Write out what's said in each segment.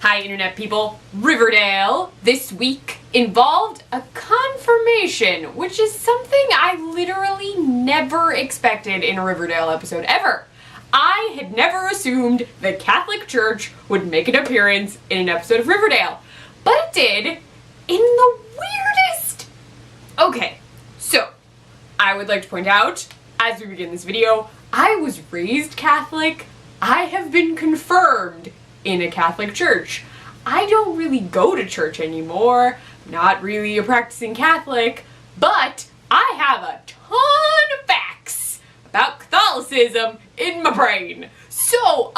Hi internet people, Riverdale this week involved a confirmation, which is something I literally never expected in a Riverdale episode ever. I had never assumed the Catholic Church would make an appearance in an episode of Riverdale, but it did in the weirdest. Okay, so I would like to point out, as we begin this video, I was raised Catholic. I have been confirmed in a Catholic church. I don't really go to church anymore, not really a practicing Catholic, but I have a ton of facts about Catholicism in my brain. So,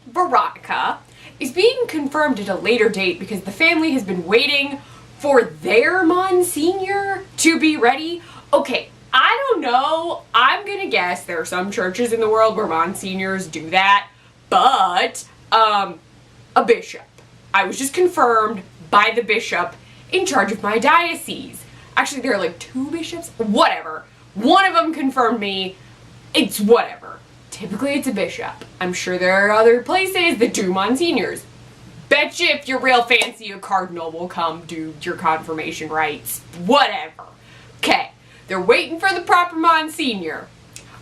Veronica is being confirmed at a later date because the family has been waiting for their Monsignor to be ready. Okay, I don't know. I'm gonna guess there are some churches in the world where Monsignors do that, but a bishop. I was just confirmed by the bishop in charge of my diocese. Actually, there are like 2 bishops, whatever. One of them confirmed me. It's whatever. Typically, it's a bishop. I'm sure there are other places that do Monsignors. Bet you if you're real fancy, a cardinal will come do your confirmation rites. Whatever. Okay, they're waiting for the proper Monsignor.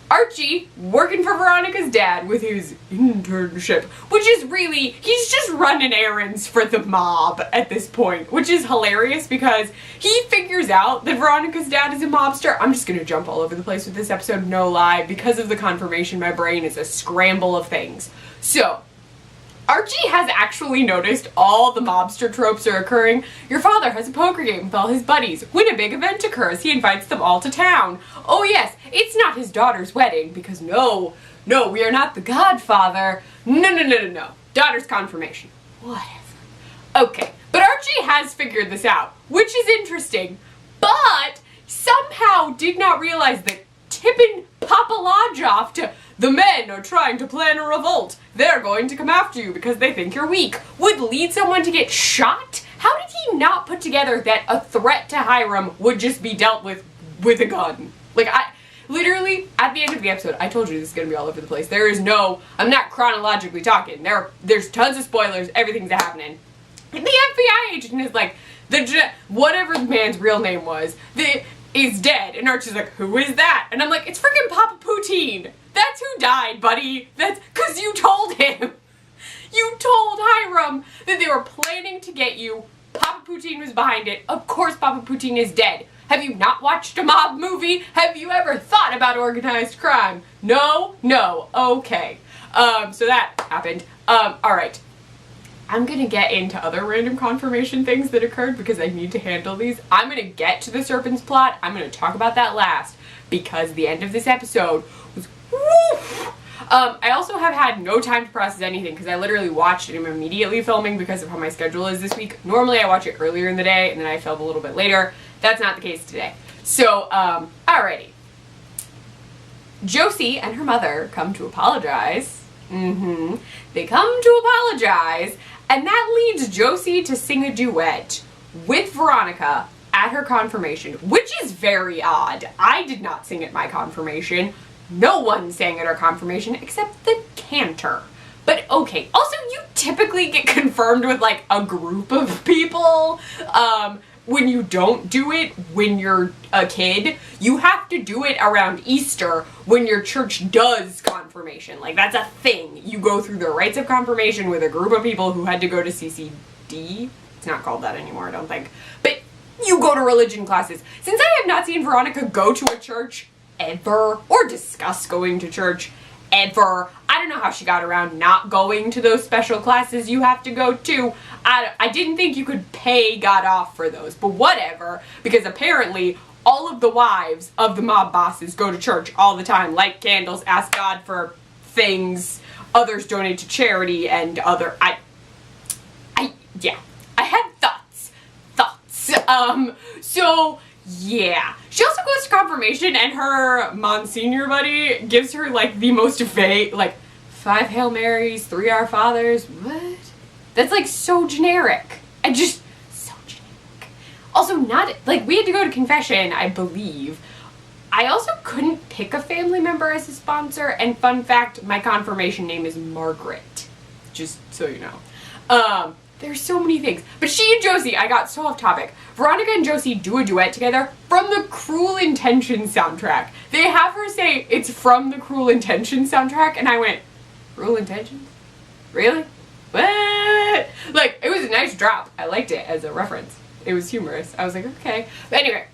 Archie, working for Veronica's dad with his internship, which is really, he's just running errands for the mob at this point, which is hilarious because he figures out that Veronica's dad is a mobster. I'm just gonna jump all over the place with this episode, no lie. Because of the confirmation, my brain is a scramble of things. So, Archie has actually noticed all the mobster tropes are occurring. Your father has a poker game with all his buddies. When a big event occurs, he invites them all to town. Oh yes, it's not his daughter's wedding, because no, we are not the godfather. No. Daughter's confirmation. Whatever. Okay, but Archie has figured this out, which is interesting, but somehow did not realize that tipping Papa Lodge off to "the men are trying to plan a revolt, they're going to come after you because they think you're weak," would lead someone to get shot? How did he not put together that a threat to Highr'd would just be dealt with a gun? Like, literally, at the end of the episode, I told you this is gonna be all over the place. There is no, I'm not chronologically talking. There's tons of spoilers, everything's happening. And the FBI agent is like, whatever the man's real name was, is dead. And Archie's like, who is that? And I'm like, it's freaking Papa Poutine. That's who died, buddy. That's because you told him. You told Highr'd that they were planning to get you. Papa Poutine was behind it. Of course Papa Poutine is dead. Have you not watched a mob movie? Have you ever thought about organized crime? No? Okay. So that happened. Alright. I'm gonna get into other random confirmation things that occurred because I need to handle these. I'm gonna get to the Serpent's plot. I'm gonna talk about that last because the end of this episode was woof. I also have had no time to process anything because I literally watched it and I'm immediately filming because of how my schedule is this week. Normally I watch it earlier in the day and then I film a little bit later. That's not the case today. So, alrighty. Josie and her mother come to apologize. They come to apologize, and that leads Josie to sing a duet with Veronica at her confirmation, which is very odd. I did not sing at my confirmation. No one sang at our confirmation except the cantor. But okay, also you typically get confirmed with like a group of people. When you don't do it when you're a kid, you have to do it around Easter when your church does confirmation. Like, that's a thing. You go through the rites of confirmation with a group of people who had to go to CCD. It's not called that anymore, I don't think. But you go to religion classes. Since I have not seen Veronica go to a church ever, or discuss going to church ever, I don't know how she got around not going to those special classes you have to go to. I didn't think you could pay God off for those, but whatever, because apparently all of the wives of the mob bosses go to church all the time, light candles, ask God for things, others donate to charity, and yeah, I had thoughts. So yeah. She also goes to confirmation and her Monsignor buddy gives her like the most vague, like 5 Hail Marys, 3 Our Fathers. What? That's like so generic. So generic. Also not, like, we had to go to confession, I believe. I also couldn't pick a family member as a sponsor, and fun fact, my confirmation name is Margaret. Just so you know. There's so many things. But she and Josie, I got so off topic. Veronica and Josie do a duet together from the Cruel Intentions soundtrack. They have her say it's from the Cruel Intentions soundtrack, and I went, Cruel Intentions? Really? What? Like, it was a nice drop. I liked it as a reference. It was humorous. I was like, okay. But anyway,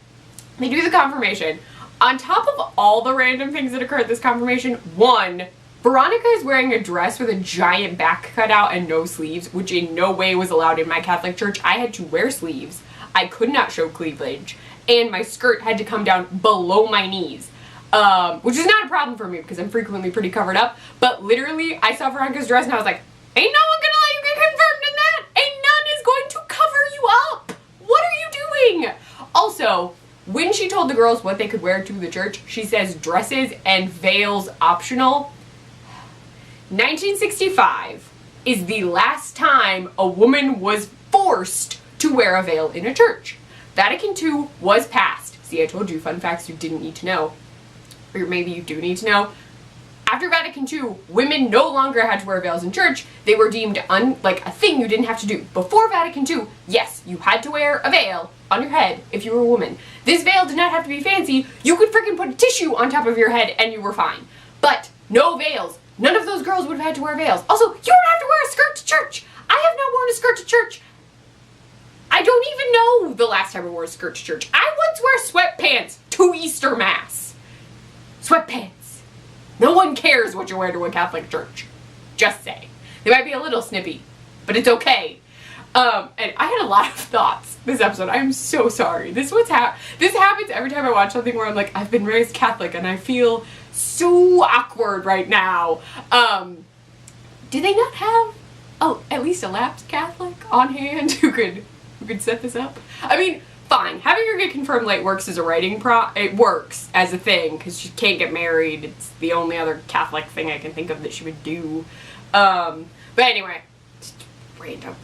they do the confirmation. On top of all the random things that occur at this confirmation, one, Veronica is wearing a dress with a giant back cutout and no sleeves, which in no way was allowed in my Catholic church. I had to wear sleeves. I could not show cleavage. And my skirt had to come down below my knees. Which is not a problem for me because I'm frequently pretty covered up. But literally, I saw Veronica's dress and I was like, ain't no one gonna let you get confirmed in that! Ain't none is going to cover you up! What are you doing? Also, when she told the girls what they could wear to the church, she says dresses and veils optional. 1965 is the last time a woman was forced to wear a veil in a church. Vatican II was passed. See, I told you fun facts you didn't need to know. Or maybe you do need to know. After Vatican II, women no longer had to wear veils in church. They were deemed like a thing you didn't have to do. Before Vatican II, yes, you had to wear a veil on your head if you were a woman. This veil did not have to be fancy. You could freaking put a tissue on top of your head and you were fine. But no veils. None of those girls would have had to wear veils. Also, you don't have to wear a skirt to church. I have not worn a skirt to church. I don't even know the last time I wore a skirt to church. I once wore sweatpants to Easter Mass. Sweatpants. No one cares what you wear to a Catholic church. Just say. They might be a little snippy, but it's okay. And I had a lot of thoughts this episode. I'm so sorry. This happens every time I watch something where I'm like, I've been raised Catholic and I feel so awkward right now. Do they not have at least a lapsed Catholic on hand who could set this up? I mean, fine. Having her get confirmed late works as a writing it works as a thing because she can't get married. It's the only other Catholic thing I can think of that she would do. But anyway, just random.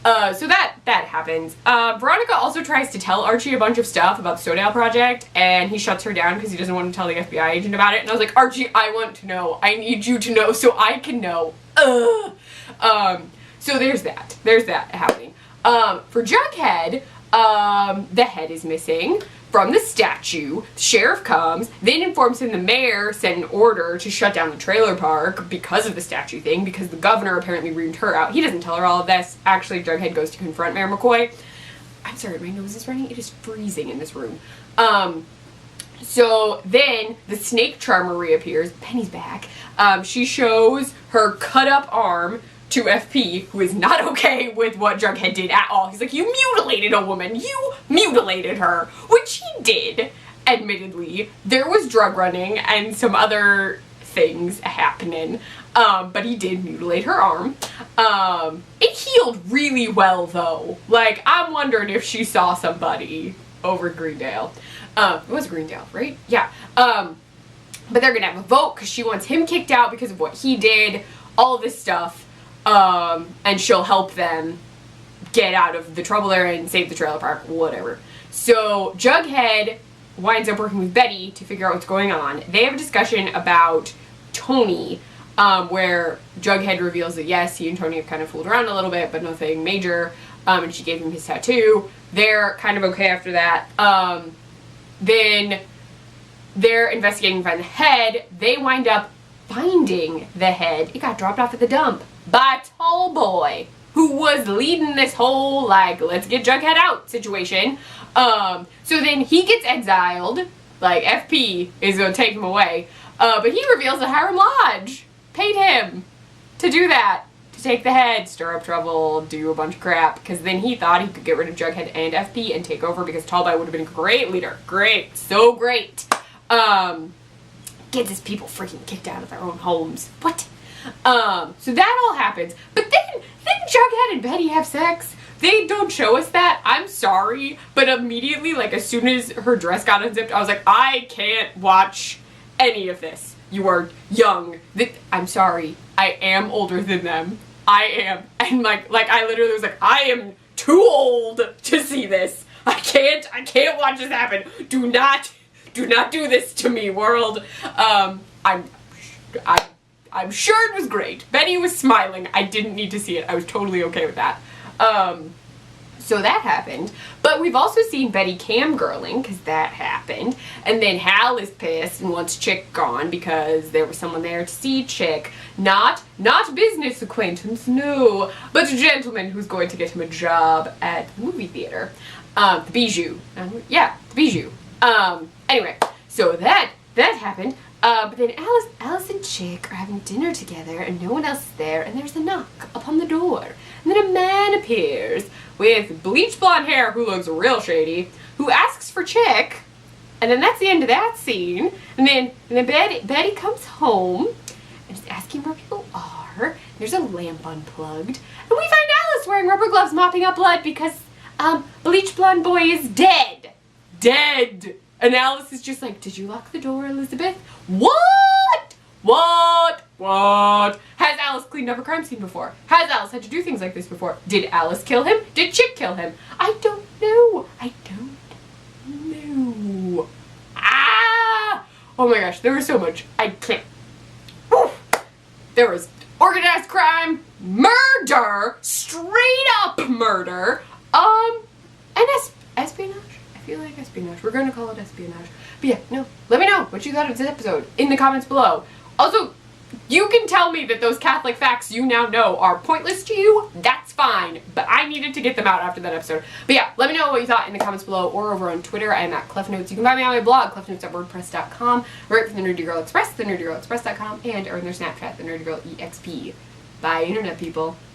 So that happens. Veronica also tries to tell Archie a bunch of stuff about the Sodale project, and he shuts her down because he doesn't want to tell the FBI agent about it. And I was like, Archie, I want to know. I need you to know so I can know. So there's that. There's that happening. For Jughead, the head is missing from the statue. The sheriff comes, then informs him the mayor sent an order to shut down the trailer park because of the statue thing, because the governor apparently reamed her out. He doesn't tell her all of this. Actually, Jughead goes to confront Mayor McCoy. I'm sorry, my nose is running. It is freezing in this room. So then the snake charmer reappears. Penny's back. She shows her cut up arm to FP, who is not okay with what Jughead did at all. He's like, you mutilated a woman. You mutilated her. Which he did, admittedly. There was drug running and some other things happening. But he did mutilate her arm. It healed really well, though. Like, I'm wondering if she saw somebody over Greendale. It was Greendale, right? Yeah. But they're gonna have a vote because she wants him kicked out because of what he did. All of this stuff. And she'll help them get out of the trouble they're in, save the trailer park, whatever. So Jughead winds up working with Betty to figure out what's going on. They have a discussion about Tony, where Jughead reveals that yes, he and Tony have kind of fooled around a little bit, but nothing major, and she gave him his tattoo. They're kind of okay after that. Then they're investigating to find the head. They wind up finding the head. It got dropped off at the dump by Tall Boy, who was leading this whole, like, let's get Jughead out situation. So then he gets exiled, like, FP is gonna take him away, but he reveals that Hiram Lodge paid him to do that, to take the head, stir up trouble, do a bunch of crap, because then he thought he could get rid of Jughead and FP and take over, because Tall Boy would have been a great leader. Great. So great. Gets his people freaking kicked out of their own homes. What? So that all happens. But then Jughead and Betty have sex. They don't show us that. I'm sorry. But immediately, like, as soon as her dress got unzipped, I was like, I can't watch any of this. You are young. I'm sorry. I am older than them. I am. And, like, I literally was like, I am too old to see this. I can't watch this happen. Do not do this to me, world. I'm sure it was great. Betty was smiling. I didn't need to see it. I was totally okay with that. So that happened. But we've also seen Betty camgirling, because that happened. And then Hal is pissed and wants Chick gone because there was someone there to see Chick. Not business acquaintance, no, but a gentleman who's going to get him a job at the movie theater. The Bijou. Yeah, the Bijou. Anyway, so that happened. But then Alice and Chick are having dinner together and no one else is there, and there's a knock upon the door. And then a man appears with bleach blonde hair who looks real shady, who asks for Chick, and then that's the end of that scene. And then Betty comes home and is asking where people are. There's a lamp unplugged, and we find Alice wearing rubber gloves mopping up blood because bleach blonde boy is dead. Dead! And Alice is just like, did you lock the door, Elizabeth? What? Has Alice cleaned up a crime scene before? Has Alice had to do things like this before? Did Alice kill him? Did Chick kill him? I don't know. Ah! Oh my gosh, there was so much. I can't. Oof. There was organized crime, murder, straight up murder, and espionage. I feel like espionage. We're going to call it espionage. But yeah, no. Let me know what you thought of this episode in the comments below. Also, you can tell me that those Catholic facts you now know are pointless to you. That's fine. But I needed to get them out after that episode. But yeah, let me know what you thought in the comments below or over on Twitter. I am at ClefNotes. You can find me on my blog, clefnotes.wordpress.com, right for the Nerdy Girl Express, thenerdygirlexpress.com, and or in their Snapchat, the Nerdy Girl EXP. Bye, Internet people.